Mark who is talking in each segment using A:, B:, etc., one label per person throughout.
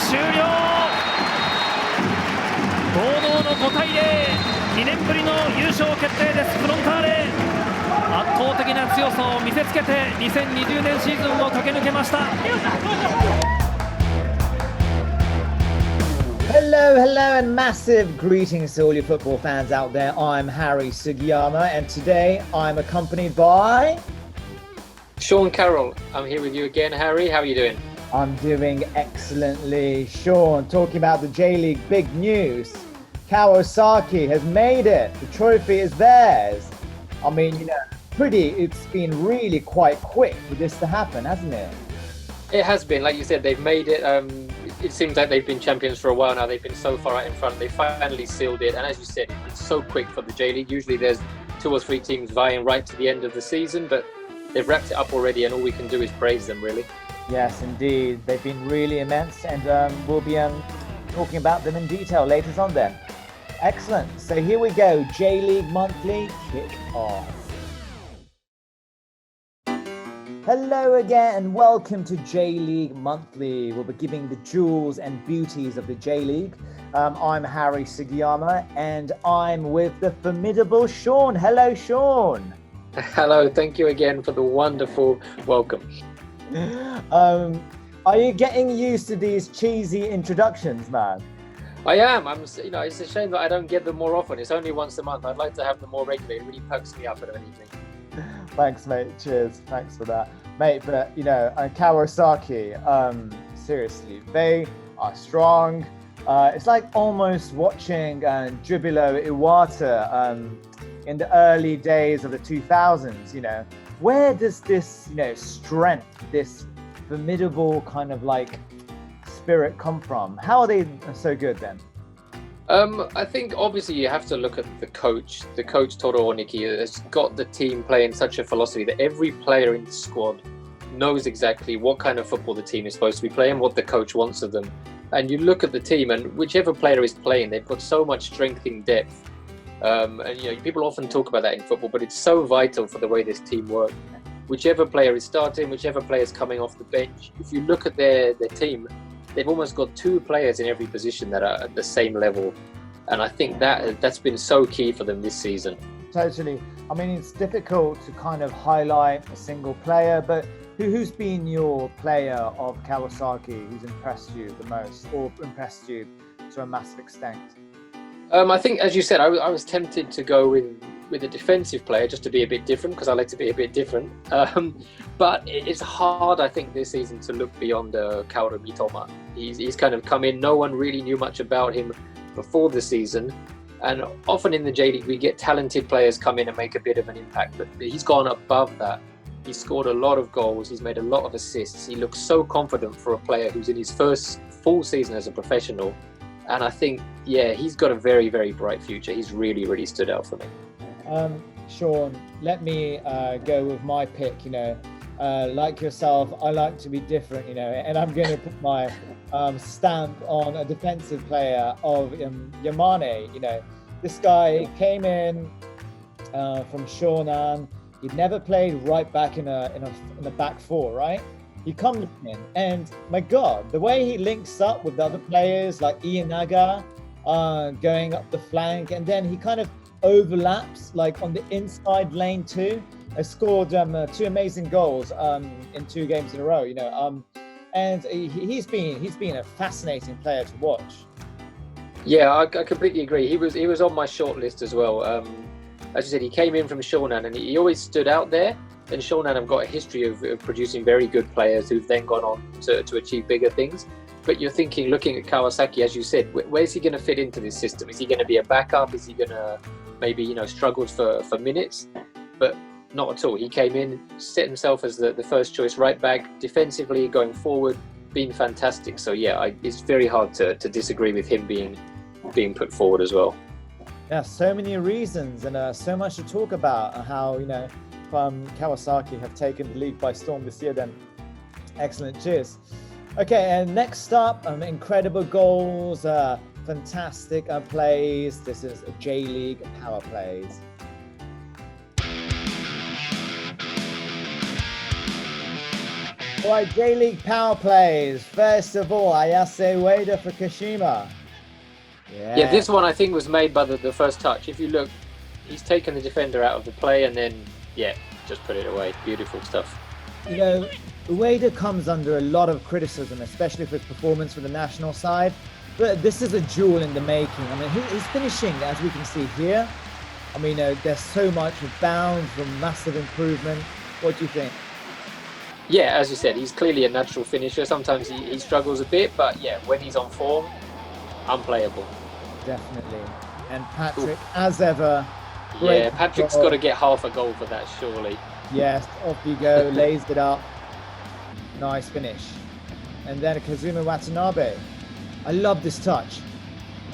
A: 終了。堂々の5対0、2年ぶりの優勝決定です。フロンターレ圧倒的な強さを見せつけて2020年シーズンを駆け抜けました。
B: Hello and massive greetings to all your football fans out there. I'm Harry Sugiyama and today I'm accompanied by...
C: Sean Carroll. I'm here with you again, Harry. How are you doing?
B: I'm doing excellently. Sean, talking about the J-League big news. Kawasaki has made it. The trophy is theirs. I mean, it's been really quite quick for this to happen, hasn't it?
C: It has been. Like you said, they've made it. It seems like they've been champions for a while now. They've been so far out in front. They finally sealed it. And as you said, it's so quick for the J-League. Usually there's 2 or 3 teams vying right to the end of the season, but they've wrapped it up already, and all we can do is praise them, really.
B: Yes, indeed. They've been really immense, and we'll be talking about them in detail later on then. Excellent. So here we go. J.LEAGUE Monthly, kick off. Hello again and welcome to J.LEAGUE Monthly. We'll be giving the jewels and beauties of the J-League. I'm Harry Sugiyama and I'm with the formidable Sean. Hello, Sean.
C: Hello, thank you again for the wonderful welcome.
B: Are you getting used to these cheesy introductions, man?
C: I am. It's a shame that I don't get them more often. It's only once a month. I'd like to have them more regularly. It really perks me up at an evening.
B: Thanks, mate. Cheers. Thanks for that. Mate, but, Kawasaki, seriously, they are strong. It's like almost watching Jubilo Iwata in the early days of the 2000s, Where does this, strength, this formidable kind of like spirit come from? How are they so good then?
C: I think obviously you have to look at the coach. The coach, Toro Oniki, has got the team playing such a philosophy that every player in the squad knows exactly what kind of football the team is supposed to be playing, what the coach wants of them. And you look at the team, and whichever player is playing, they've got so much strength in depth. People often talk about that in football, but it's so vital for the way this team works. Whichever player is starting, whichever player is coming off the bench, if you look at their team, they've almost got 2 players in every position that are at the same level. And I think that's been so key for them this season.
B: Totally. I mean, it's difficult to kind of highlight a single player, but who's been your player of Kawasaki who's impressed you the most or impressed you to a massive extent?
C: I think, as you said, I was tempted to go with a defensive player just to be a bit different, because I like to be a bit different. But it's hard, I think, this season to look beyond Kaoru Mitoma. He's kind of come in. No one really knew much about him before the season. And often in the J-League, we get talented players come in and make a bit of an impact. But he's gone above that. He's scored a lot of goals. He's made a lot of assists. He looks so confident for a player who's in his first full season as a professional. And I think, he's got a very, very bright future. He's really, really stood out for me.
B: Sean, let me go with my pick. Like yourself, I like to be different, and I'm going to put my stamp on a defensive player of Yamane. This guy came in from Shonan. He'd never played right back in a back 4, right? He comes in, and my God, the way he links up with the other players like Ienaga going up the flank, and then he kind of overlaps like on the inside lane too. I scored 2 amazing goals in 2 games in a row, and he's been a fascinating player to watch.
C: Yeah, I completely agree. He was on my short list as well. As you said, he came in from Shonan, and he always stood out there. And Shonan have got a history of producing very good players who've then gone on to achieve bigger things. But you're looking at Kawasaki, as you said, where's he going to fit into this system? Is he going to be a backup? Is he going to maybe, struggle for minutes? But not at all. He came in, set himself as the first choice right back, defensively, going forward, being fantastic. So it's very hard to disagree with him being put forward as well.
B: Yeah, so many reasons and so much to talk about how, Kawasaki have taken the league by storm this year then. Excellent, cheers. Okay, and next up, incredible goals, fantastic plays. This is a J-League Power Plays. All right, J-League power plays. First of all, Ayase Ueda for Kashima.
C: Yeah, this one I think was made by the first touch. If you look, he's taken the defender out of the play and then, yeah, just put it away. Beautiful stuff.
B: You know, Ueda comes under a lot of criticism, especially for his performance for the national side. But this is a jewel in the making. I mean, he's finishing, as we can see here. I mean, there's so much bound for massive improvement. What do you think?
C: Yeah, as you said, he's clearly a natural finisher. Sometimes he struggles a bit, but yeah, when he's on form, unplayable.
B: Definitely. And Patrick, as ever.
C: Yeah, Patrick's got to get half a goal for that, surely.
B: Yes, off you go, lays it up. Nice finish. And then Kazuma Watanabe. I love this touch.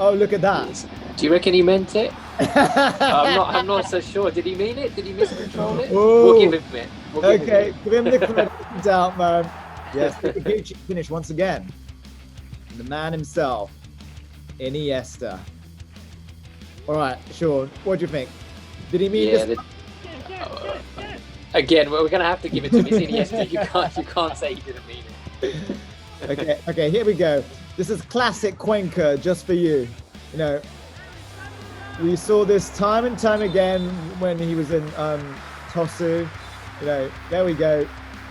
B: Oh, look at that.
C: Do you reckon he meant it? I'm not so sure. Did he mean it? Did he miscontrol it?
B: Ooh.
C: We'll give him it.
B: Give him the credit out, man. Yes, Gucci finish once again. The man himself, Iniesta. All right, Sean, what do you think? Did he mean this?
C: Again, we're going to have to give it to him. It's Iniesta. You can't say he didn't mean it.
B: Okay, here we go. This is classic Cuenca, just for you. You know, we saw this time and time again when he was in Tosu. You know, there we go.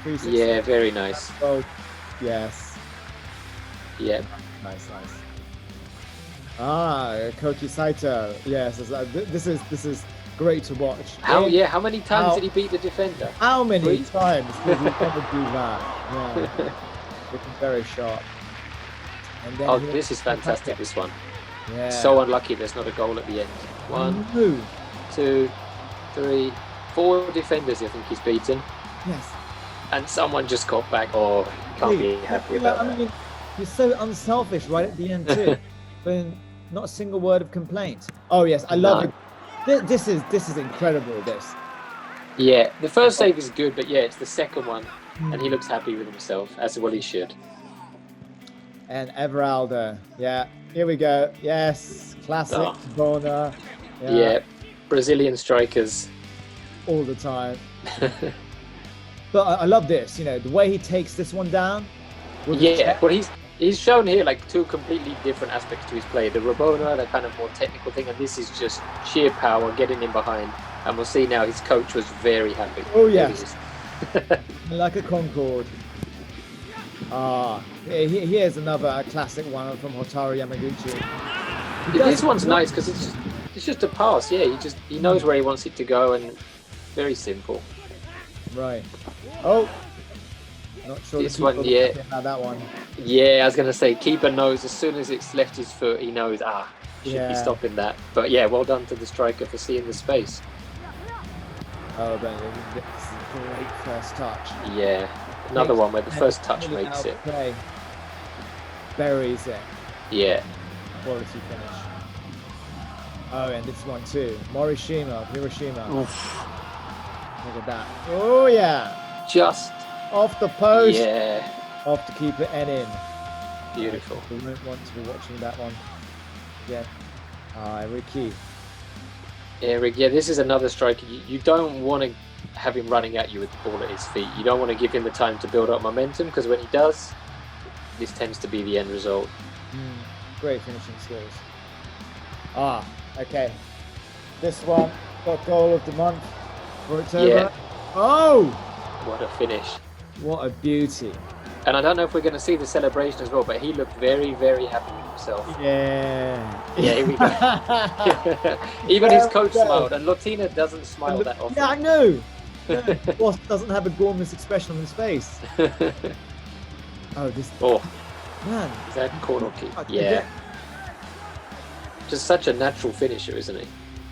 B: 360.
C: Yeah, very nice.
B: Oh, yes.
C: Yeah.
B: Nice. Ah, Koki Saito. Yes, this is great to watch.
C: How many times did he beat the defender?
B: How many times did he ever do that? Yeah. Looking very sharp. And then
C: this is fantastic, this one.
B: Yeah.
C: So unlucky there's not a goal at the end. 1, 2, 3, 4 defenders I think he's beaten.
B: Yes.
C: And someone just got back. Oh, can't be happy about that.
B: I mean, he's so unselfish right at the end too. But not a single word of complaint. Oh yes, I love it. This is incredible, this.
C: Yeah, the first save is good, but yeah, it's the second one. And he looks happy with himself, as well he should.
B: And Everaldo, yeah, here we go. Yes, classic Bona.
C: Yeah, Brazilian strikers.
B: All the time. But I love this, you know, the way he takes this one down.
C: Yeah, well, he's shown here like 2 completely different aspects to his play. The Rabona, the kind of more technical thing, and this is just sheer power, getting in behind. And we'll see now his coach was very happy.
B: Oh, yes. Like a Concorde. Here's another classic one from Hotaru Yamaguchi.
C: This one's nice because it's just a pass. Yeah, he knows where he wants it to go, and very simple.
B: Right. Oh, not sure.
C: This one,
B: that one.
C: Yeah, I was gonna say keeper knows as soon as it's left his foot, he knows should be stopping that. But yeah, well done to the striker for seeing the space.
B: Oh, but this is a great first touch.
C: Yeah, another one where the first touch makes it.
B: Buries it.
C: Yeah.
B: Quality finish. Oh, and this one too. Morishima, Hiroshima.
C: Oof.
B: Look at that. Oh yeah.
C: Just
B: off the post.
C: Yeah.
B: Off the keeper and in.
C: Beautiful.
B: We won't want to be watching that one. Yeah. Ricky.
C: Yeah, this is another striker. You don't want to have him running at you with the ball at his feet. You don't want to give him the time to build up momentum, because when he does, this tends to be the end result.
B: Great finishing skills. Okay. This one got goal of the month for October.
C: Yeah.
B: Oh!
C: What a finish.
B: What a beauty.
C: And I don't know if we're going to see the celebration as well, but he looked very, very happy with himself.
B: Yeah.
C: Yeah, here we go. Even his coach smiled, and Lotina doesn't smile that often.
B: Yeah, I know. The boss doesn't have a gormless expression on his face. Oh, man.
C: Is that corner kick? Yeah. Just such a natural finisher, isn't he?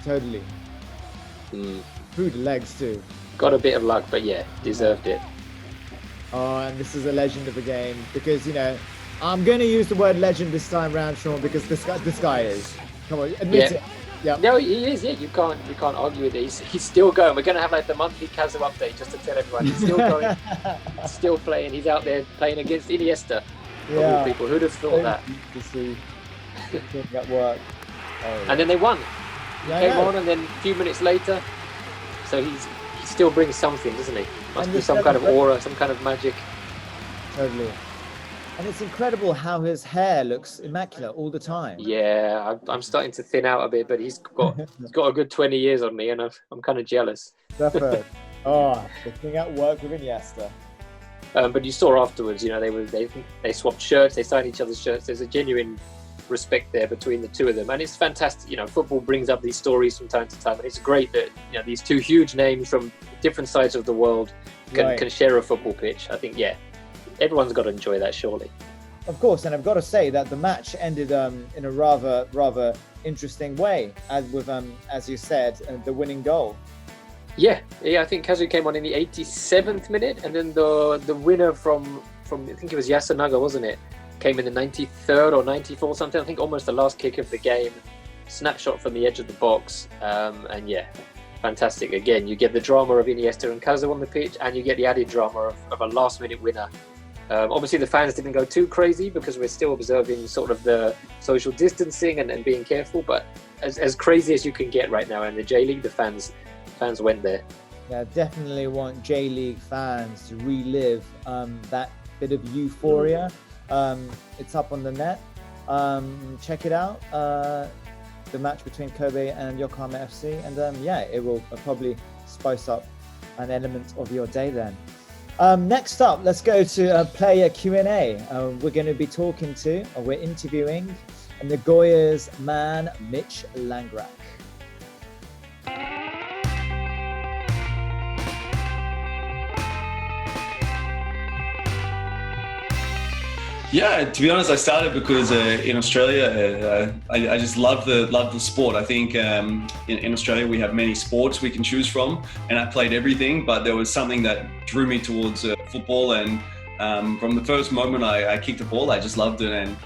B: Totally. Through the legs too.
C: Got a bit of luck, but yeah, deserved it.
B: Oh, and this is a legend of a game, because, you know, I'm going to use the word legend this time round, Sean, because this guy is. Come on, admit it. Yeah.
C: No, he is. Yeah, you can't argue with it. He's still going. We're going to have like the monthly Kazu update just to tell everyone he's still going, still playing. He's out there playing against Iniesta. Of all people, who'd have thought that?
B: To see that work.
C: And then they won. He came on, and then a few minutes later, so he still brings something, doesn't he? Must be some kind of aura, some kind of magic.
B: Totally. And it's incredible how his hair looks immaculate all the time.
C: Yeah, I'm starting to thin out a bit, but he's got a good 20 years on me, and I'm kind of jealous.
B: Definitely. Oh, the thing at work with Iniesta.
C: But you saw afterwards, you know, they swapped shirts, they signed each other's shirts. There's a genuine respect there between the two of them, and it's fantastic. You know, football brings up these stories from time to time, and it's great that, you know, these two huge names from different sides of the world can share a football pitch. I think, yeah, everyone's got to enjoy that, surely.
B: Of course, and I've got to say that the match ended in a rather interesting way, as you said, the winning goal.
C: Yeah, I think Kazu came on in the 87th minute, and then the winner from I think it was Yasunaga, wasn't it? Came in the 93rd or 94th, something. I think almost the last kick of the game. Snapshot from the edge of the box, and yeah, fantastic. Again, you get the drama of Iniesta and Kazu on the pitch, and you get the added drama of a last-minute winner. Obviously, the fans didn't go too crazy because we're still observing sort of the social distancing and being careful. But as crazy as you can get right now in the J-League, the fans went there.
B: Yeah, definitely want J-League fans to relive that bit of euphoria. It's up on the net. Check it out. The match between Kobe and Yokohama FC, and yeah, it will probably spice up an element of your day then. Next up, let's go to player Q&A. We're going to be we're interviewing Nagoya's man, Mitch Langrak.
D: Yeah, to be honest, I started because in Australia, I just love the sport. I think in Australia we have many sports we can choose from, and I played everything, but there was something that drew me towards football, and from the first moment I kicked the ball, I just loved it, and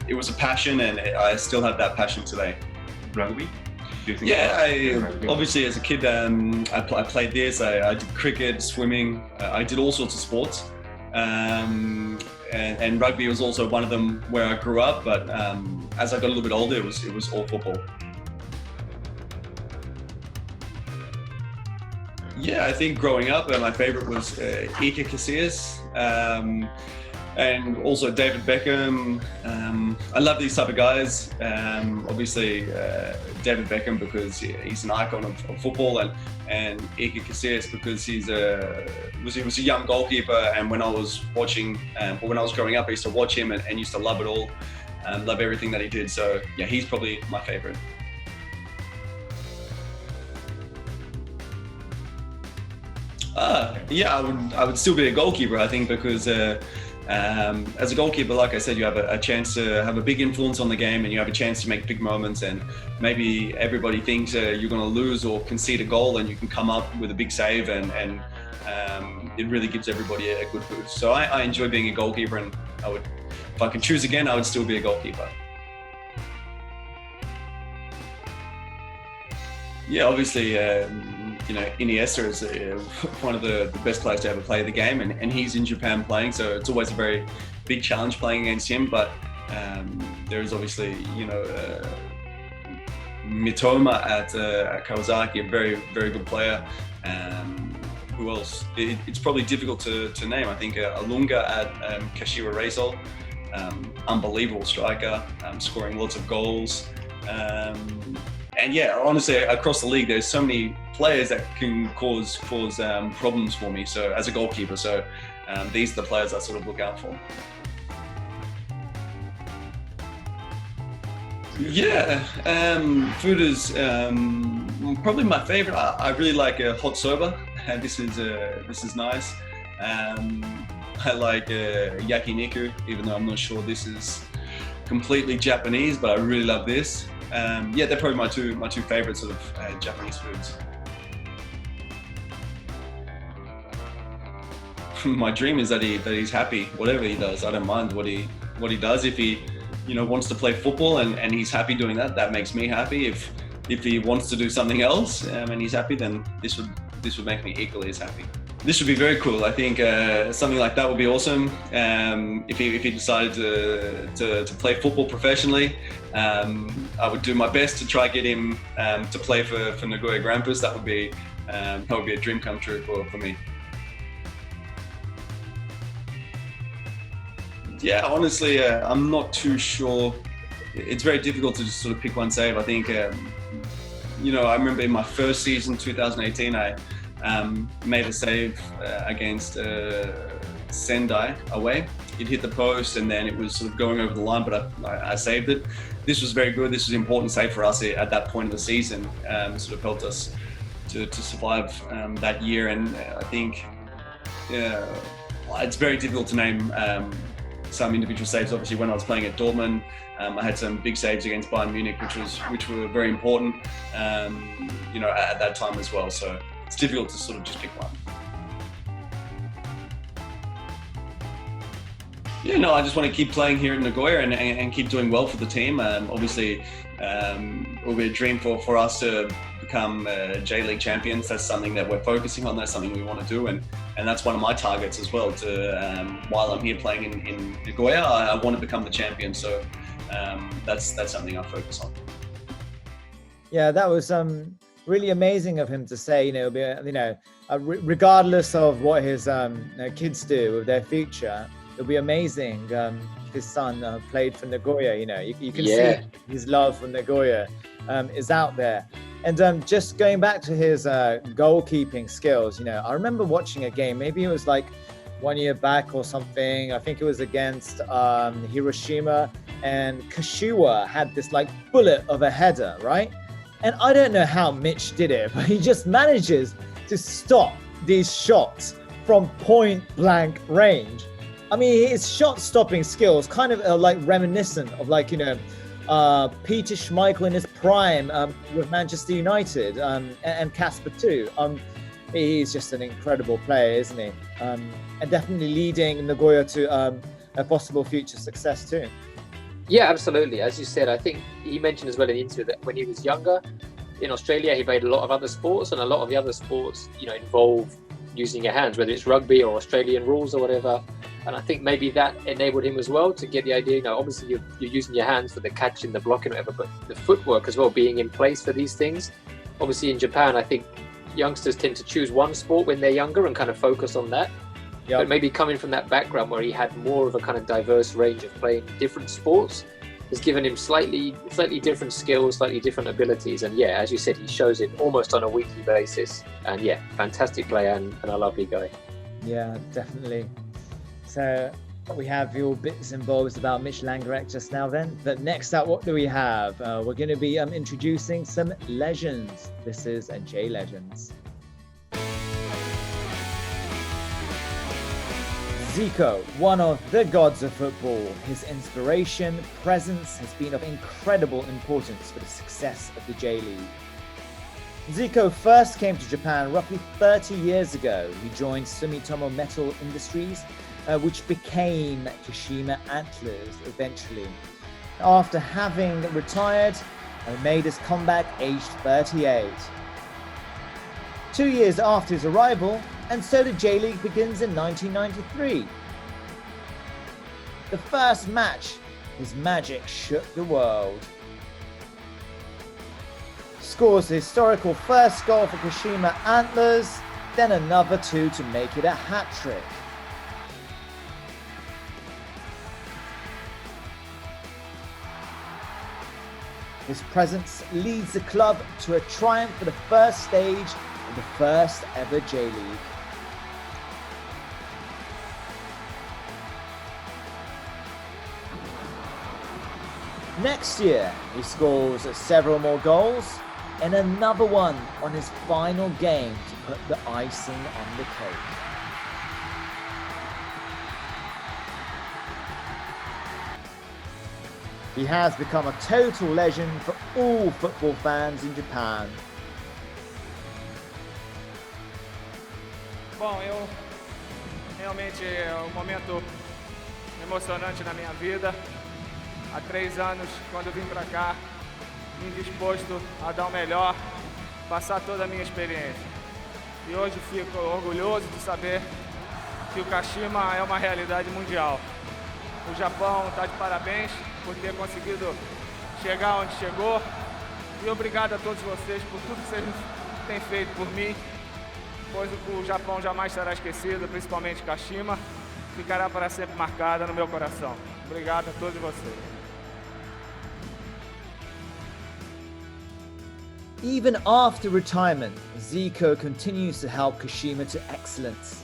D: it was a passion, and I still have that passion today.
E: Rugby? Do you think
D: Obviously as a kid, I played this, I did cricket, swimming, I did all sorts of sports. And rugby was also one of them where I grew up, but as I got a little bit older, it was all football. Yeah, I think growing up, my favorite was Iker Casillas, and also David Beckham. I love these type of guys. Obviously, David Beckham because he's an icon of football, and Iker Casillas because he was a young goalkeeper. And when I was watching, when I was growing up, I used to watch him and used to love it all, love everything that he did. So yeah, he's probably my favorite. Yeah, I would still be a goalkeeper, I think, because as a goalkeeper, like I said, you have a chance to have a big influence on the game, and you have a chance to make big moments, and maybe everybody thinks you're going to lose or concede a goal, and you can come up with a big save, and it really gives everybody a good boost. So I enjoy being a goalkeeper, and if I could choose again, I would still be a goalkeeper. Yeah, obviously, Iniesta is one of the best players to ever play the game, and he's in Japan playing, so it's always a very big challenge playing against him. But there is obviously, Mitoma at Kawasaki, a very, very good player. Who else? It's probably difficult to name. I think Alunga at Kashiwa Reysol, unbelievable striker, scoring lots of goals. And yeah, honestly, across the league, there's so many players that can cause problems for me. So as a goalkeeper, these are the players I sort of look out for. Yeah, food is probably my favorite. I really like hot soba. This is nice. I like yakiniku, even though I'm not sure this is completely Japanese, but I really love this. Yeah, they're probably my two favorite sort of Japanese foods. My dream is that he's happy, whatever he does. I don't mind what he does. If he, wants to play football and he's happy doing that, that makes me happy. If he wants to do something else and he's happy, then this would make me equally as happy. This would be very cool. I think something like that would be awesome. If he decided to play football professionally, I would do my best to try get him to play for Nagoya Grampus. That would be a dream come true for me. Yeah, honestly, I'm not too sure. It's very difficult to just sort of pick one save. I think, you know, I remember in my first season, 2018, I made a save against Sendai away. It hit the post and then it was sort of going over the line, but I saved it. This was very good. This was an important save for us at that point of the season. Sort of helped us to survive that year. And I think it's very difficult to name some individual saves. Obviously, when I was playing at Dortmund, I had some big saves against Bayern Munich, which were very important, you know, at that time as well. So it's difficult to sort of just pick one. Yeah, no, I just want to keep playing here in Nagoya and keep doing well for the team. Obviously, it will be a dream for us to become J-League champions. That's something that we're focusing on. That's something we want to do, and that's one of my targets as well. To while I'm here playing in Nagoya, I want to become the champion. So that's something I focus on.
B: Yeah, that was really amazing of him to say. You know, regardless of what his kids do with their future, it'll be amazing. His son played for Nagoya. You know, you can see his love for Nagoya is out there. And just going back to his goalkeeping skills, you know, I remember watching a game. Maybe it was like 1 year back or something. I think it was against Hiroshima, and Kashiwa had this like bullet of a header, right? And I don't know how Mitch did it, but he just manages to stop these shots from point blank range. I mean, his shot stopping skills kind of like reminiscent of, like, you know, Peter Schmeichel in his prime with Manchester United, and Casper too. He's just an incredible player, isn't he? And definitely leading Nagoya to a possible future success too.
C: Yeah, absolutely. As you said, I think he mentioned as well in the interview that when he was younger in Australia, he played a lot of other sports, and a lot of the other sports, you know, involve using your hands, whether it's rugby or Australian rules or whatever. And I think maybe that enabled him as well to get the idea, you know, obviously you're using your hands for the catching, the blocking, whatever, but the footwork as well being in place for these things. Obviously in Japan, I think youngsters tend to choose one sport when they're younger and kind of focus on that. Yep. But maybe coming from that background where he had more of a kind of diverse range of playing different sports has given him slightly different skills, slightly different abilities. And yeah, as you said, he shows it almost on a weekly basis. And yeah, fantastic player and a lovely guy.
B: Yeah, definitely. So we have your bits and bobs about Mitch Langerack just now then. But next up, what do we have? We're going to be introducing some legends. This is a J Legends. Zico, one of the gods of football. His inspiration, presence has been of incredible importance for the success of the J-League. Zico first came to Japan roughly 30 years ago. He joined Sumitomo Metal Industries, which became Kashima Antlers eventually. After having retired, he made his comeback aged 38. 2 years after his arrival, and so the J-League begins in 1993. The first match, his magic shook the world. Scores the historical first goal for Kashima Antlers, then another two to make it a hat-trick. His presence leads the club to a triumph for the first stage of the first ever J-League. Next year, he scores several more goals and another one on his final game to put the icing on the cake. He has become a total legend for all football fans in Japan.
F: Bom, realmente é um momento emocionante na minha vida. Há 3 anos, quando eu vim para cá, vim disposto a dar o melhor, passar toda a minha experiência. E hoje fico orgulhoso de saber que o Kashima é uma realidade mundial. O Japão está de parabéns por ter conseguido chegar onde chegou. E obrigado a todos vocês por tudo que vocês têm feito por mim, pois o Japão jamais será esquecido, principalmente Kashima. ficará para sempre marcada no meu coração. Obrigado a todos vocês.
B: Even after retirement, Zico continues to help Kashima to excellence.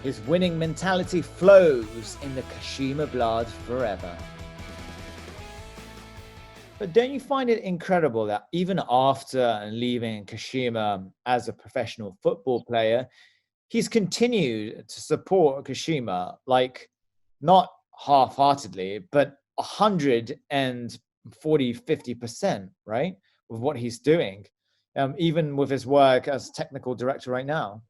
B: His winning mentality flows in the Kashima blood forever. But don't you find it incredible that even after leaving Kashima as a professional football player, he's continued to support Kashima, like not half-heartedly, but 140-50%, right? With what he's doing, even with his work as technical director right now.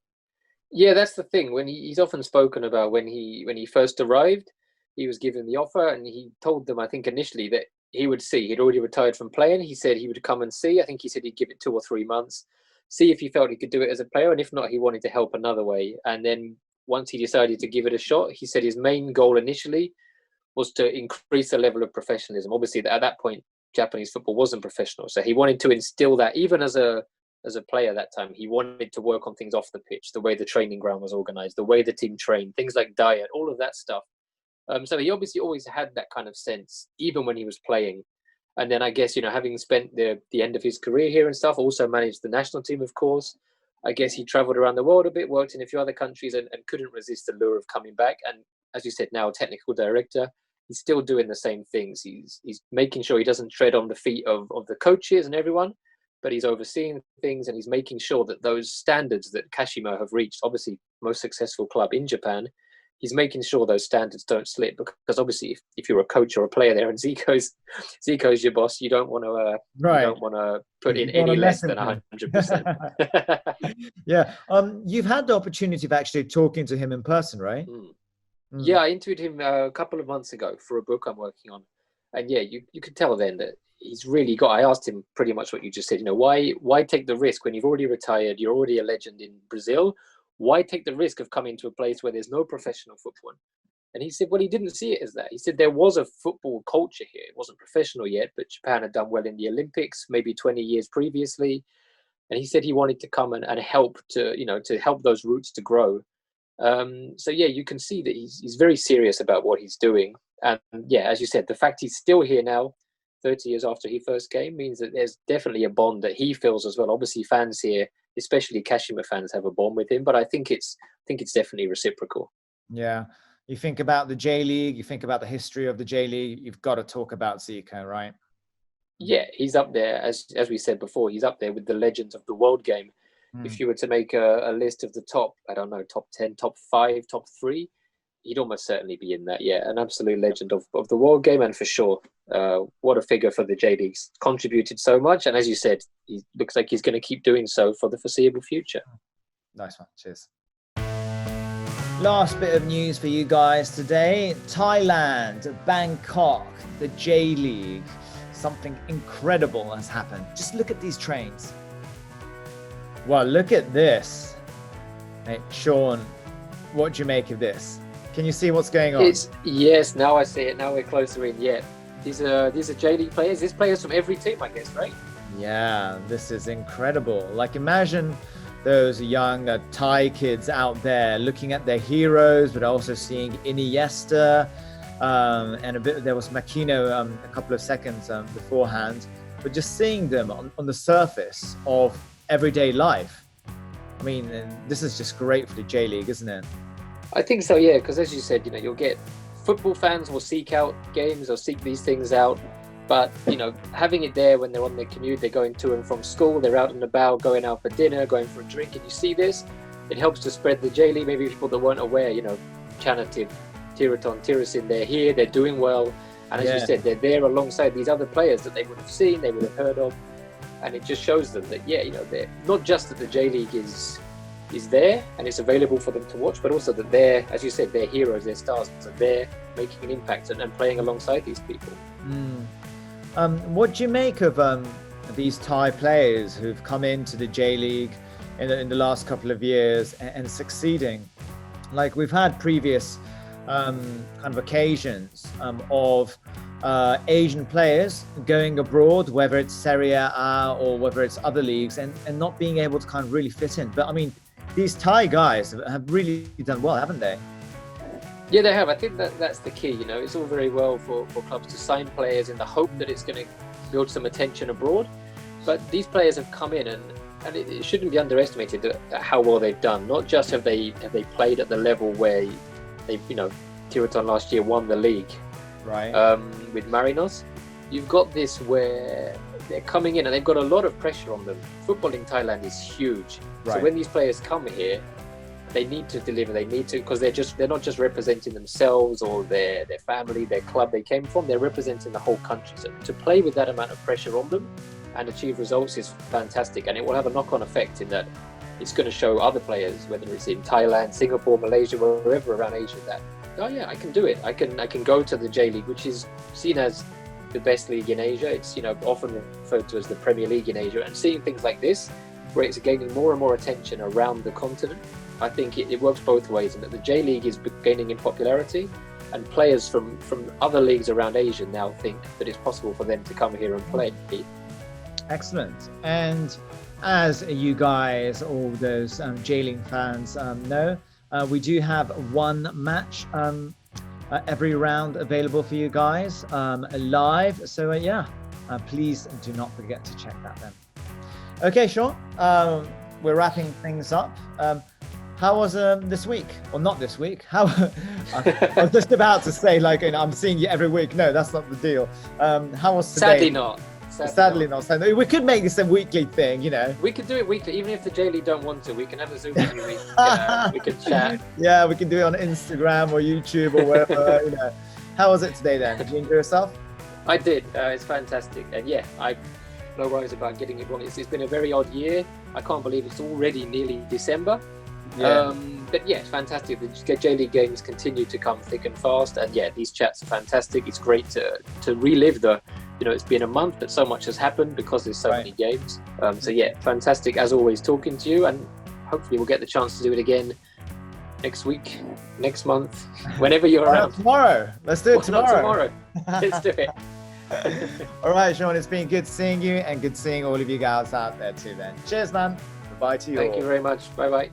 C: Yeah, that's the thing. When he's often spoken about when he first arrived, he was given the offer and he told them, I think initially, that he would see. He'd already retired from playing. He said he would come and see. I think he said he'd give it 2 or 3 months, see if he felt he could do it as a player, and if not, he wanted to help another way. And then once he decided to give it a shot, he said his main goal initially was to increase the level of professionalism. Obviously, at that point, Japanese football wasn't professional, so he wanted to instill that even as a player that time. He wanted to work on things off the pitch, the way the training ground was organized, the way the team trained, things like diet, all of that stuff. So he obviously always had that kind of sense, even when he was playing. And then I guess, having spent the end of his career here and stuff, also managed the national team, of course. I guess he traveled around the world a bit, worked in a few other countries and couldn't resist the lure of coming back. And as you said, now technical director, he's still doing the same things. He's making sure he doesn't tread on the feet of the coaches and everyone, but he's overseeing things and he's making sure that those standards that Kashima have reached, obviously most successful club in Japan, he's making sure those standards don't slip, because obviously if you're a coach or a player there and Zico's your boss, you don't want to put in any less than 100%.
B: Yeah. You've had the opportunity of actually talking to him in person, right?
C: Yeah, I interviewed him a couple of months ago for a book I'm working on, and yeah, you could tell then that he's really got. I asked him pretty much what you just said. Why take the risk when you've already retired? You're already a legend in Brazil. Why take the risk of coming to a place where there's no professional football? And he said, well, he didn't see it as that. He said there was a football culture here. It wasn't professional yet, but Japan had done well in the Olympics, maybe 20 years previously. And he said he wanted to come and help to help those roots to grow. So yeah, you can see that he's very serious about what he's doing. And yeah, as you said, the fact he's still here now, 30 years after he first came, means that there's definitely a bond that he feels as well. Obviously, fans here, especially Kashima fans, have a bond with him, but I think it's definitely reciprocal.
B: Yeah. You think about the J-League, you think about the history of the J-League, you've got to talk about Zico, right?
C: Yeah, he's up there, as we said before, he's up there with the legends of the world game. If you were to make a list of the top, I don't know, top 10, top 5, top 3, he'd almost certainly be in that. Yeah, an absolute legend of the world game, and for sure, what a figure for the J-League. Contributed so much, and as you said, he looks like he's going to keep doing so for the foreseeable future.
B: Nice one. Cheers. Last bit of news for you guys today. Thailand, Bangkok, the J-League. Something incredible has happened. Just look at these trains. Well, look at this. Hey, Sean, what do you make of this? Can you see what's going on?
C: Yes, now I see it. Now we're closer in. Yeah, these are J-League players. These players from every team, I guess, right?
B: Yeah, this is incredible. Like, imagine those young Thai kids out there looking at their heroes, but also seeing Iniesta, and there was Makino a couple of seconds beforehand, but just seeing them on the surface of everyday life. I mean, this is just great for the J-League, isn't it?
C: I think so, yeah, because as you said, you'll get football fans will seek out games or seek these things out, but having it there when they're on their commute, they're going to and from school, they're out and about, going out for dinner, going for a drink, and you see this, it helps to spread the J-League. Maybe people that weren't aware, Chanativ, Tiraton, Tirasin, they're here, they're doing well, and as you said, they're there alongside these other players that they would have seen, they would have heard of. And it just shows them that, they're not just that the J-League is there and it's available for them to watch, but also that they're, as you said, they're heroes, they're stars, so they're making an impact and playing alongside these people.
B: What do you make of these Thai players who've come into the J-League in the last couple of years and succeeding? Like, we've had previous kind of occasions of Asian players going abroad, whether it's Serie A or whether it's other leagues, and not being able to kind of really fit in. But I mean, these Thai guys have really done well, haven't they?
C: Yeah, they have. I think that's the key. You know, it's all very well for clubs to sign players in the hope that it's going to build some attention abroad, but these players have come in and it shouldn't be underestimated that how well they've done. Not just have they played at the level where they, you know, Kiraton last year won the league,
B: Right.
C: with Marinos. You've got this where they're coming in and they've got a lot of pressure on them. Football in Thailand is huge, so
B: Right.
C: when these players come here, they need to deliver. They need to, because they're not just representing themselves or their family, their club they came from. They're representing the whole country. So to play with that amount of pressure on them and achieve results is fantastic, and it will have a knock-on effect in that it's going to show other players, whether it's in Thailand, Singapore, Malaysia, wherever around Asia, that oh yeah, I can do it. I can go to the J-League, which is seen as the best league in Asia. It's, you know, often referred to as the Premier League in Asia, and seeing things like this, where it's gaining more and more attention around the continent, I think it works both ways, and that the J-League is gaining in popularity, and players from other leagues around Asia now think that it's possible for them to come here and play.
B: Excellent. And as you guys, all those J-League fans know, we do have one match every round available for you guys live. So yeah, please do not forget to check that then. Okay, Sean, we're wrapping things up. How was this week? Or not this week? How? I was just about to say, like, you know, I'm seeing you every week. No, that's not the deal. How was today?
C: Sadly not.
B: Sadly not. We could make this a weekly thing, you know.
C: We could do it weekly, even if the J-League don't want to. We can have a Zoom every week. We can chat.
B: Yeah, we can do it on Instagram or YouTube or wherever. You know. How was it today then? Did you enjoy yourself?
C: I did. It's fantastic, and yeah, I no worries about getting it wrong. It's been a very odd year. I can't believe it's already nearly December.
B: Yeah.
C: But yeah, it's fantastic. The J-League games continue to come thick and fast, and yeah, these chats are fantastic. It's great to relive the, you know, it's been a month, but so much has happened because there's so many games. So yeah, fantastic as always talking to you, and hopefully we'll get the chance to do it again next week, next month, whenever you're around.
B: Tomorrow. Let's do it
C: tomorrow. Let's do it.
B: All right, Sean, it's been good seeing you and good seeing all of you guys out there too then. Cheers, man. Goodbye to you all.
C: Thank you very much. Bye-bye.